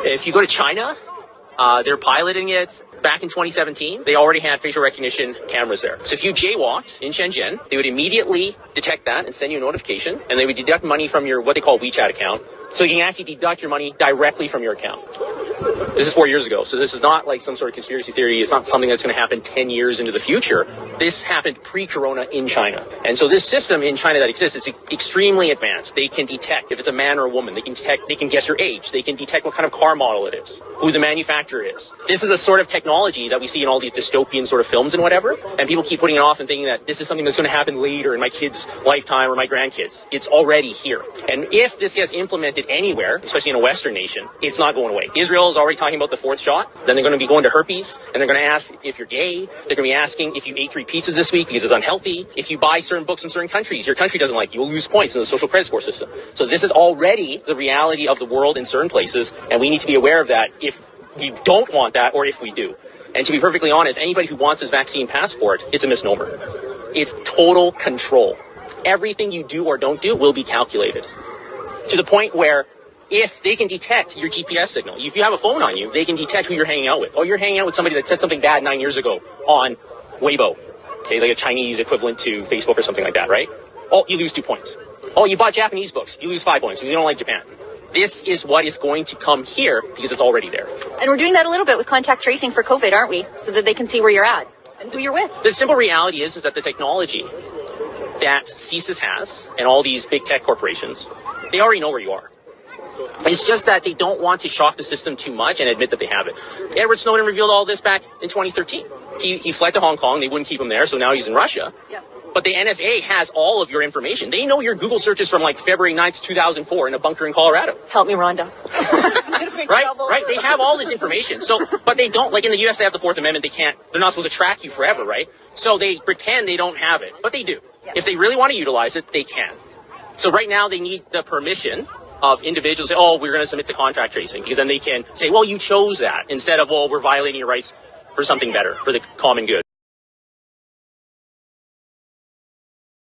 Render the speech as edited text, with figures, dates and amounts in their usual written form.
If you go to China, they're piloting it. Back in 2017, they already had facial recognition cameras there. So if you jaywalked in Shenzhen, they would immediately detect that and send you a notification, and they would deduct money from your what they call WeChat account. So you can actually deduct your money directly from your account. This is 4 years ago, so this is not like some sort of conspiracy theory. It's not something that's going to happen 10 years into the future. This happened pre-corona in China. And so this system in China that exists is extremely advanced. They can detect if it's a man or a woman. They can guess your age. They can detect what kind of car model it is, who the manufacturer is. This is a sort of technology that we see in all these dystopian sort of films and whatever. And people keep putting it off and thinking that this is something that's going to happen later in my kid's lifetime or my grandkids. It's already here. And if this gets implemented anywhere, especially in a Western nation, it's not going away. Israel is already talking about the 4th shot. Then they're going to be going to herpes, and they're going to ask if you're gay. They're going to be asking if you ate 3 pizzas this week because it's unhealthy. If you buy certain books in certain countries, your country doesn't like you. You'll lose points in the social credit score system. So this is already the reality of the world in certain places, and we need to be aware of that if we don't want that or if we do. And to be perfectly honest, anybody who wants this vaccine passport, it's a misnomer. It's total control. Everything you do or don't do will be calculated. To the point where if they can detect your GPS signal, if you have a phone on you, they can detect who you're hanging out with. Oh, you're hanging out with somebody that said something bad 9 years ago on Weibo. Okay, like a Chinese equivalent to Facebook or something like that, right? Oh, you lose 2 points. Oh, you bought Japanese books. You lose 5 points because you don't like Japan. This is what is going to come here because it's already there. And we're doing that a little bit with contact tracing for COVID, aren't we? So that they can see where you're at and who you're with. The simple reality is that the technology that CSIS has and all these big tech corporations, they already know where you are. It's just that they don't want to shock the system too much and admit that they have it. Edward Snowden revealed all this back in 2013. He fled to Hong Kong. They wouldn't keep him there, so now he's in Russia. Yeah. But the NSA has all of your information. They know your Google searches from like February 9th, 2004 in a bunker in Colorado. Help me, Rhonda. Right? They have all this information. So, but they don't, like in the US, they have the 4th Amendment. They're not supposed to track you forever, right? So they pretend they don't have it, but they do. Yeah. If they really want to utilize it, they can. So right now they need the permission of individuals say, oh, we're going to submit to contract tracing, because then they can say, well, you chose that, instead of, well, we're violating your rights for something better, for the common good.